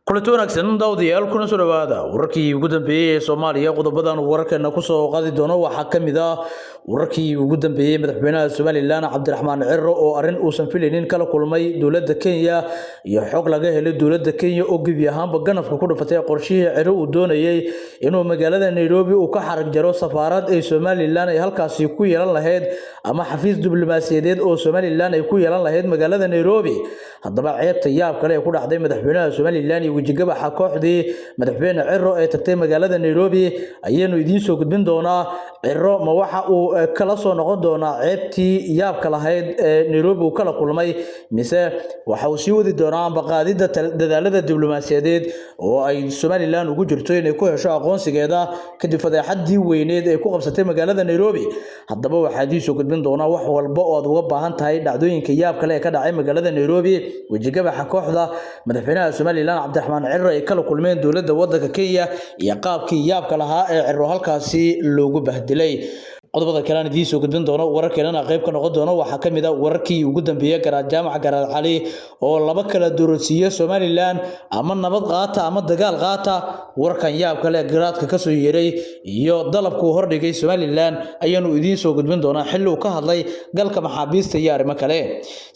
kulanti wanaagsan daawadayaal kuna soo dhawaada wararkii ugu dambeeyay ee Soomaaliya qodobadan wararkeena ku soo qaadi doono waxa kamid ah wararkii ugu dambeeyay madaxweynaha Soomaaliland Cabdiraxmaan Cirro oo arin uusan filaynin kala kulmay dawladda Kenya iyo xog laga helay dawladda Kenya oo gebi ahaanba ganafka ku dhafatay qorshihii Cirro uu doonayay inuu magaalada Nairobi uu ka xarag jaro safaarad ay Soomaaliland ay halkaasi ku yeelan lahayd ama xafiis diblomaasiyadeed oo Soomaaliland ay ku yeelan lahayd magaalada Nairobi haddaba ceebta yaab kale ku dhacday madaxweynaha Soomaaliland wajigabaxa kooxdii madaxweyne Cirro ee tagtay magaalada Nairobi ayaynu idiin soo gudbin doonaa Cirro ma waxa uu kala soo noqon doonaa ceebtii yaabka lahayd ee Nairobi uu kala kulmay mise waxa uu sii wadi doonaa baqaadida dadaalada diblomaasiyadeed oo ay Soomaaliland ugu jirto inay ku hesho aqoonsigeeda kadib fadeexadii weyneed ee ku qabsatay magaalada Nairobi haddaba waxa idiin soo gudbin doonaa wax walba oo aad uga baahan tahay dhacdooyinka yaabka leh ee ka dhacay magaalada Nairobi wajigabaxa kooxda madaxweynaha Soomaaliland Cabdiraxmaan Cirro ay kala kulmeen dawladda waddanka Kenya iyo qaabkii yaabka lahaa ee Cirro halkaasi loogu bahdilay qodobada kale aan idiin soo gudbin doono wararkeena qayb ka noqon doono waxa kamid ah wararkii ugu dambeeyay garaad jaamac garaad cali oo laba kala doorasiyo Soomaaliland ama nabad qaata ama dagaal qaata warkan yaab kale garaadka ka soo yeeray iyo dalabku hordhigay Soomaaliland ayaanu idiin soo gudbin doonaa xilli uu ka hadlay galka maxaabiista iyo arrimo kale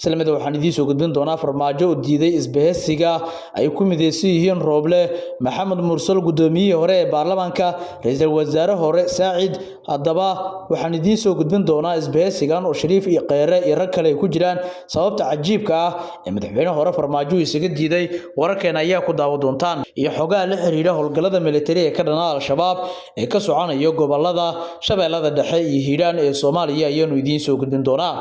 islamada waxaan idiin soo gudbin doonaa farmaajo oo diiday isbahaysiga ay ku mideysan yihiin Rooble Maxamed Mursal gudoomiyihii hore ee baarlamaanka ra'iisul wasaare hore Saacid haddaba waxaan idiin soo gudbin doonaa isbahaysigan oo Shariif iyo Kheyre iyo rag kale ku jiraan sababta cajiibka ah ee madaxweynaha hore farmaajo isaga diiday wararkeena ayaa ku daawo doontaan iyo xogaha la xiriira howlgallada militari ee ka dhanaa al-shabaab ee ka soconaya gobolada Shabeellada Dhexe iyo Hiiraan ee Soomaaliya ayaanu idiin soo gudbin doonaa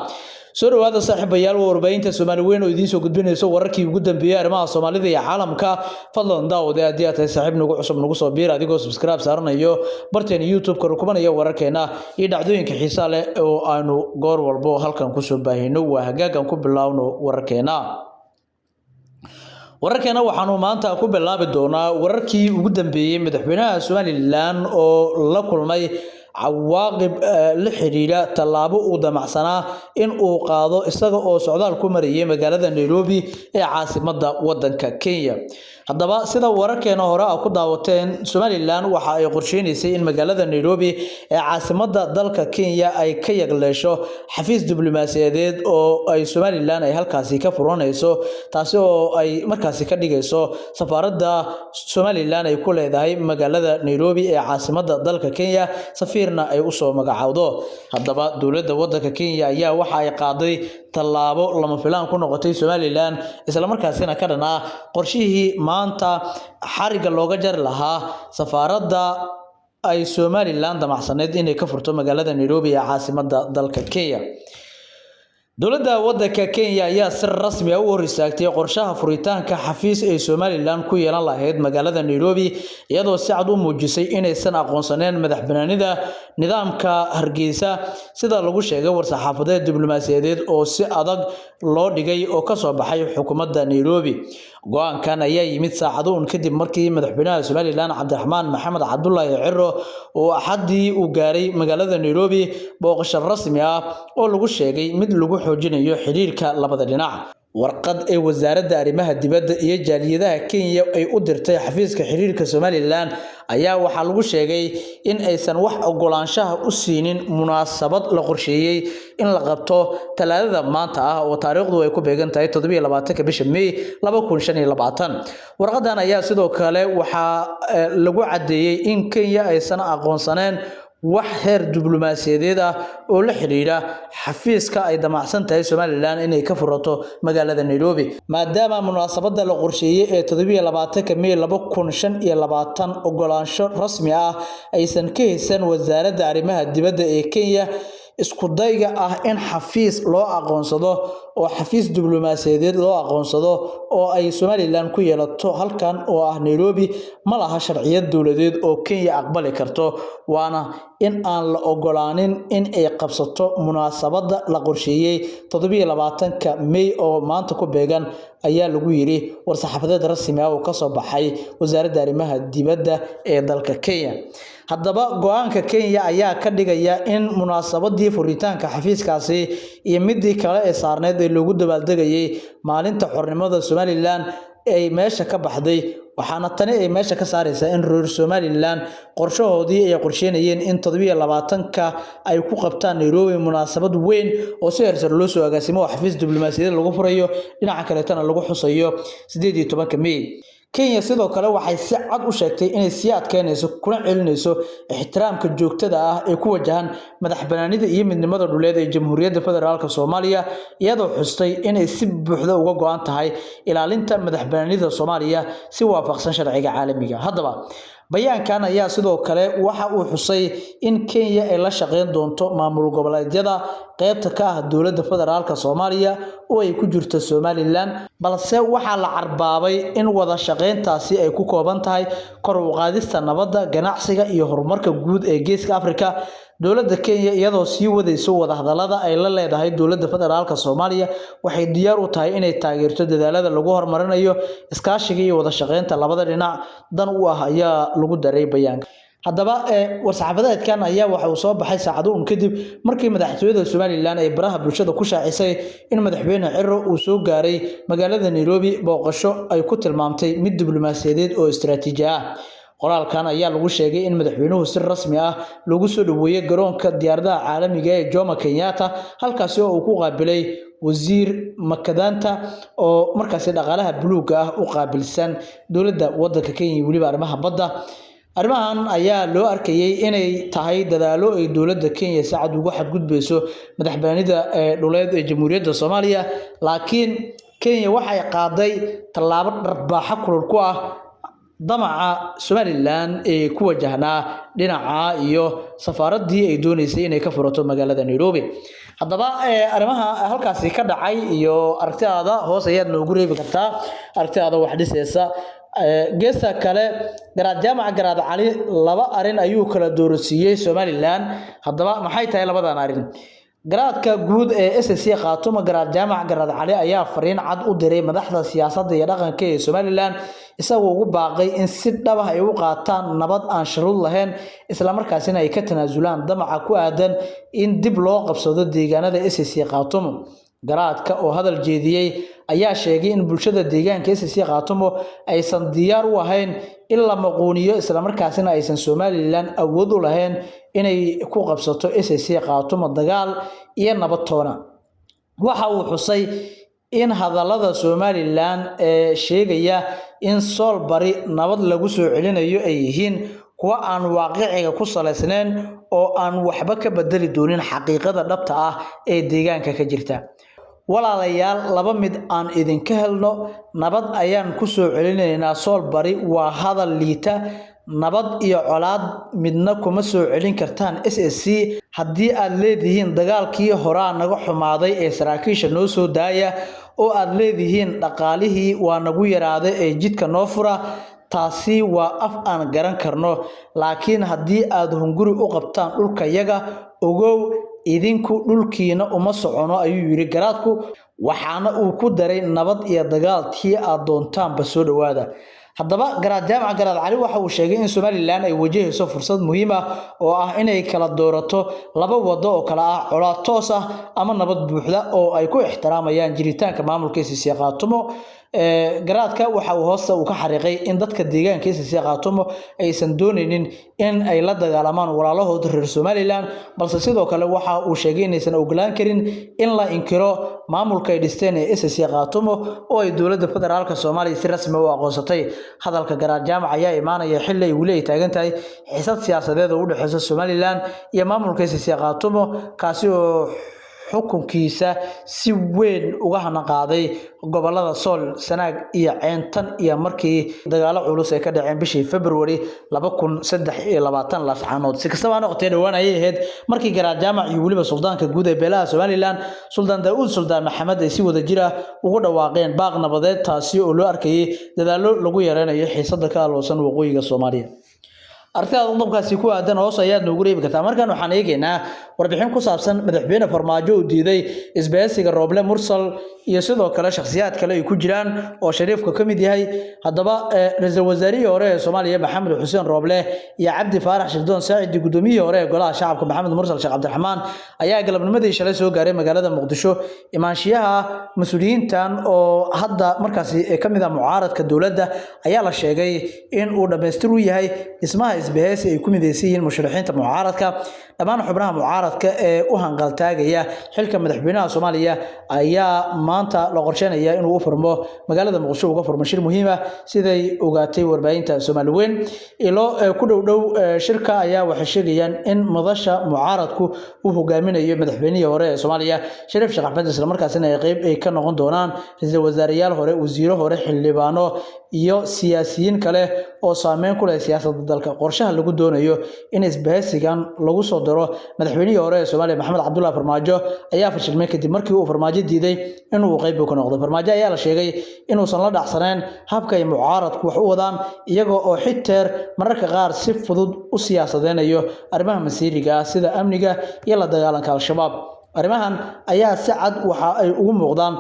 soo dhawaada saaxiibayaal warbaahinta Soomaali weyn oo idiin soo gudbinayso wararkii ugu dambeeyay arrimaha Soomaalida iyo caalamka fadlan daawada haddii aad tahay saaxiib nagu cusub nagu soo biir adigoo subscribe saaranayo barteen YouTube-ka rukumanaya wararkeena iyo dhacdooyinka xiisaha leh oo aanu goor walba halkan ku soo baahino waa hagaagan ku bilaawno wararkeena waxaanu maanta ku bilaabi doonaa wararkii ugu dambeeyay madaxweynaha Soomaaliland oo la kulmay cawaaqib la xiriira talaabo uu damacsanaa in uu qaado isaga oo socdaal ku marayay magaalada Nairobi ee caasimadda waddanka Kenya haddaba sida wararkeena hore ku daawateen Soomaaliland waxa ay qorsheynaysay in magaalada Nairobi ee caasimadda dalka Kenya ay ka yagleesho xafiis diblomaasiyadeed oo ay Soomaaliland ay halkaasi ka furanayso taasi oo ay markaasi ka dhigayso safaaradda Soomaaliland ay ku leedahay magaalada Nairobi ee caasimadda dalka Kenya safiirna ay u soo magacaawdo haddaba dawladda waddanka Kenya ayaa waxa ay qaaday talaabo lama filaan ku noqotay Soomaaliland isla markaasina ka dhanaa qorshihii maanta xariga looga jar lahaa safaaradda ay Soomaaliland damacsaneed inay ka furto magaalada Nairobi ee caasimadda dalka Kenya dawladda waddanka Kenya ayaa si rasmi ah u hor istaagtay qorshaha furitaanka xafiis ay Soomaaliland ku yeelan lahayd magaalada Nairobi iyadoo si cad u muujisay inaysan aqoonsaneen madaxbannaanida nidaamka Hargeysa sida lagu sheegay war-saxaafadeed diblomaasiyadeed oo si adag loo dhigay oo ka soo baxay xukuumadda Nairobi go'aankan ayaa yimid saacado kadib markii madaxweynaha Soomaaliland Cabdiraxmaan Maxamed Cabdullaahi Cirro oo axadii uu gaaray magaalada Nairobi booqasho rasmi ah oo lagu sheegay mid lagu xoojinayo xiriirka labada dhinac warqad ee wasaaradda arrimaha dibadda iyo jaaliyadaha Kenya ay u dirtay xafiiska xiriirka Soomaaliland ayaa waxa lagu sheegay in aysan wax ogolaanshaha u siinin munaasabad la qorsheeyay in la qabto talaadada maanta ah oo taariikhdu ay ku beegan tahay 17 bisha May 2025 warqadan ayaa sidoo kale waxa lagu cadeeyay in Kenya aysan aqoonsaneen wax heer diblomaasiyadeed ah oo la xiriira xafiiska ay damacsan tahay Soomaaliland inay ka furato magaalada Nairobi maadaama munaasabada la qorsheeyay ee 17 May 2025 ogolaansho rasmi ah aysan ka haysan wasaaradda arrimaha dibadda ee Kenya isku dayga ah in xafiis loo aqoonsado oo xafiis diblomaasiyadeed loo aqoonsado oo ay Soomaaliland ku yeelato halkan oo ah Nairobi ma laha sharciyad dawladeed oo Kenya aqbali karto waana in aan la ogolaanin in ay qabsato munaasabada la qorsheeyay 17 May oo maanta ku beegan ayaa lagu yiri war-saxaafadeed rasmi ah oo ka soo baxay wasaaradda arrimaha dibadda ee dalka Kenya haddaba go'aanka Kenya ayaa ka dhigaya in munaasabadii furitaanka xafiiskaasi iyo midii kale ee saarneed ee lagu dabaaldegayay maalinta xornimada Soomaaliland ay meesha ka baxday waxaana tani ay meesha ka saaraysaa in reer Somaliland qorshahoodii ay qorsheynayeen in 27ka ay ku qabtaan Nairobi munaasabad weyn oo si heersar loo soo agaasimo xafiis diblomaasiyadeed lagu furayo dhinaca kale tan lagu xusayo 18 May Kenya sidoo kale waxay si cad u sheegtay inay si adkeynayso kuna celinayso ixtiraamka joogtada ah ee ku wajahan madaxbannaanida iyo midnimada dhuleed ee Jamhuuriyadda Federaalka Soomaaliya iyadoo xustay inay si buuxda uga go'an tahay ilaalinta madaxbannaanida Soomaaliya si waafaqsan sharciga caalamiga haddaba bayaankan ayaa sidoo kale waxa uu xusay in Kenya ay la shaqeyn doonto maamul goboleedyada qaybta ka ah dawladda federaalka Soomaaliya oo ay ku jirto Somaliland balse waxa la carbaabay in wada shaqeyntaasi ay ku kooban tahay kor u qaadista nabadda ganacsiga iyo horumarka guud ee Geeska Afrika dawladda Kenya iyadoo sii wadayso wada hadallada ay la leedahay dawladda federaalka Soomaaliya waxay diyaar u tahay inay taageerto dadaalada lagu horumarinayo iskaashiga iyo wada shaqeynta labada dhinac dan u ah ayaa lagu daray bayaanka haddaba war-saxaafadeedkan ayaa waxa uu soo baxay saacado kadib markii madaxtooyada Somaliland ay baraha bulshada ku shaacisay in madaxweyne Ciro uu soo gaaray magaalada Nairobi booqasho ay ku tilmaamtay mid diblomaasiyadeed oo istiraatiiji ah qoraalkan ayaa lagu sheegay in madaxweynuhu si rasmi ah lagu soo dhaweeyay garoonka diyaaradaha caalamiga ee Jomo Kenyatta halkaas oo uu ku qaabilay wasiir Makadanta oo markaas dhaqaalaha buluuga ah u qaabilsan dawladda waddanka Kenya waliba arrimaha badda arrimahan ayaa loo arkayay inay tahay dadaalo ay dawladda Kenya si cad uga xadgudbayso madaxbannaanida dhuleed ee Jamhuuriyadda Soomaaliya laakiin Kenya waxay qaaday tallaabo dharbaaxa kulul ku ah damaca Somaliland ee ku wajahnaa dhinaca iyo safaaradii ay doonaysay inay ka furato magaalada Nairobi haddaba arrimaha halkaas ka dhacay iyo aragtidaada hoos ayaad noogu reebi kartaa aragtidaada wax dhisaysa geesta kale garaad jaamac garaad cali laba arin ayuu kala doorsiiyay Somaliland haddaba maxay tahay labadan arin garaadka guud ee SSC Khaatumo garaad jaamac garaad cali ayaa fariin cad u diray madaxda siyaasadda iyo dhaqanka ee Somaliland isagoo ugu baaqay in si dhab ah ay u qaataan nabad aan shuruud lahayn isla markaasina ay ka tanaasulaan damaca ku aadan in dib loo qabsado deegaanada SSC Khaatumo garaadka oo hadal jeediyay ayaa sheegay in bulshada deegaanka SSC Khaatumo aysan diyaar u ahayn in la maquuniyo isla markaasina aysan Somaliland awood u lahayn inay ku qabsato SSC Khaatumo dagaal iyo nabad toona waxa uu xusay in hadallada Somaliland ee sheegaya in Solbari nabad lagu soo celinayo ay yihiin kuwa aan waaqiciga ku saleysnayn oo aan waxba ka bedeli doonin xaqiiqada dhabta ah ee deegaanka ka jirta walaalayaal laba mid aan idinka helno nabad ayaan ku soo celinaynaa Solbari waa hadal liita nabad iyo colaad midna kuma soo celin kartaan SSC haddii aad leedihiin dagaalkii hore naga xumaaday ee saraakiisha noo soo daaya oo aad leedihiin dhaqaalihii waa nagu yaraaday ee jidka noo fura taasi waa af aan garan karno laakiin haddii aad hunguri u qabtaan dhulka yaga ogow idinku dhulkiina uma socono ayuu yiri garaadku waxaana uu ku daray nabad iyo dagaal tii aad doontaan ba soo dhawaada haddaba garaad jaamac garaad cali waxa uu sheegay in Somaliland ay wajahayso fursad muhiim ah oo ah inay kala doorato laba wado oo kala ah colaad toos ah ama nabad buuxda oo ay ku ixtiraamayaan jiritaanka maamulka SSC Khaatumo garaadka waxa uu hoosta u ka xariiqay in dadka deegaanka SSC Khaatumo aysan doonaynin in ay la dagaalamaan walaalahooda reer Somaliland balse sidoo kale waxa uu sheegay inaysan ogolaan karin in la inkiro maamulka ay dhisteen ee SSC Khaatumo oo ay dawladda federaalka Soomaaliya si rasmi ah u aqoonsatay hadalka garaad jaamac ayaa imaanaya xilli ay wali taagan tahay xiisad siyaasadeed oo u dhaxaysa Somaliland iyo maamulka SSC Khaatumo kaasi oo xukunkiisa si weyn uga hanaqaaday gobolada Sool Sanaag iyo Ceyntan iyo markii dagaalo culus ay ka dhaceen bishii February 2023 laascaanood si kastaba noqotay dhawaan ay ahayd markii garaad jaamac iyo waliba suldaanka guud ee beelaha Somaliland Suldaan Daawud Suldaan Maxamed ay si wada jira ugu dhawaaqeen baaq nabadeed taasi oo loo arkayay dadaalo lagu yareynayo xiisadda ka aloosan waqooyiga Soomaaliya arrinta qodobkaasi ku aadan hoos ayaad noogu reebi kartaa markaan waxaan eegaynaa warbixin ku saabsan madaxweyne farmaajo uu diiday isbahaysiga Roble Mursal iyo sidoo kale shakhsiyaad kale ay ku jiraan oo Shariifka ka mid yahay haddaba ra'iisul wasaarihii hore ee Soomaaliya Maxamed Xuseen Roble iyo Cabdi Faarax Shirdoon Saacid gudoomiyihii hore ee golaha shacabka Maxamed Mursal Sheekh Cabdiraxmaan ayaa galabnimadii shalay soo gaaray magaalada Muqdisho imaanshiyaha mas'uuliyiintan oo hadda markaasi ka mid ah mucaaradka dawladda ayaa la sheegay in uu dhameystir u yahay dhismaha isbahaysi ay ku mideysan yihiin musharaxiinta mucaaradka dhammaan xubnaha mucaaradka ee u hanqaltaagaya xilka madaxweynaha Soomaaliya ayaa maanta la qorsheenaya inuu u furmo magaalada Muqdisho uga furmo shir muhiim ah siday ogaatay warbaahinta Soomaaliyeed ilo ku dhow shirka ayaa waxay sheegayaan in madasha mucaaradku uu hogaaminayo madaxweynihii hore ee Soomaaliya Shariif Sheekh Axmed isla markaasina ay qayb ay ka noqon doonaan ra'iisul wasaarayaal hore wasiiro hore xildhibaano iyo siyaasiyiin kale oo saameyn ku leh siyaasadda dalka qorshaha lagu doonayo in isbahaysigan lagu soo daro madaxweynihii hore ee Soomaaliya Maxamed Cabdullaahi Farmaajo ayaa fashilmay kadib markii uu Farmaajo diiday inuu qayb ka noqdo Farmaajo ayaa la sheegay inuusan la dhacsanayn habka ay mucaaradku wax u wadaan iyaga oo xitaa mararka qaar si fudud u siyaasadeynayo arrimaha masiiriga sida amniga iyo la dagaalanka al-shabaab arrimahan ayaa si cad waxa ay ugu muuqdaan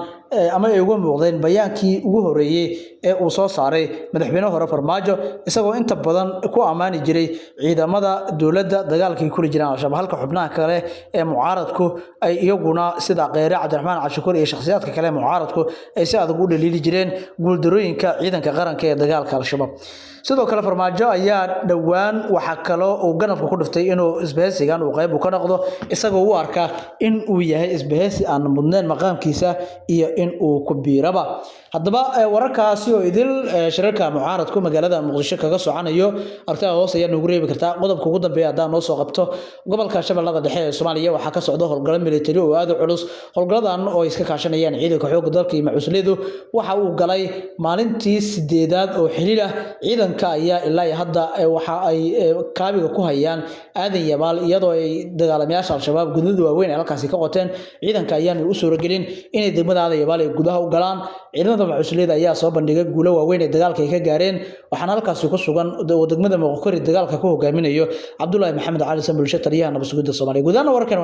ama ay ugu muuqdeen bayaankii ugu horeeyay ee uu soo saaray madaxweynaha hore Farmaajo isagoo inta badan ku amaani jiray ciidamada dawladda dagaalkii ku jiraan al-shabaab halka xubnaha kale ee mucaaradku ay iyaguna sida Qeyre Cabdiraxmaan Cabshukuur iyo shakhsiyaadka kale mucaaradku ay si adag u dhaliili jireen guuldarooyinka ciidanka qaranka ee dagaalka al-shabaab sidoo kale Farmaajo ayaa dhawaan waxa kale oo ganafka ku dhiftay inuu isbahaysigan uu qayb ka noqdo isagoo u arka in uu yahay isbahaysi aan mudnaan maqaamkiisa iyo in uu ku biiraba haddaba wararkaasi oo idil shirarka mucaaradku magaalada Muqdisho kaga socanayo artaa hoos ayaa nagu reebi kartaa qodobka ugu dambeeya haddaan noo soo qabto gobolka Shabeellada Dhexe ee Soomaaliya waxa ka socda howlgalo militari oo aad u culus howlgaladan oo iska kaashanayaan ciidanka xoogga dalka iyo macusliyadu waxa uu galay maalintii 8aad oo xiriir ah ciidanka ayaa ilaa hadda waxa ay kaabiga ku hayaan aadan yabaal iyadoo ay dagaalamayaasha al-shabaab gudaha waaweyn halkaasi ka qoteen ciidanka ayaan u soo rogelin inay degmada aadan yabaal ay gudaha u galaan ciidamada macusliyada ayaa soo bandhigay guulo waaweyn ee dagaalka ay ka gaareen waxaana halkaasi ku sugan degmada Moqokori dagaalka ku hogaaminayo Cabdullaahi Maxamed Cali Sanbulsho taliyaha nabad sugidda Soomaaliya gudaha wararkan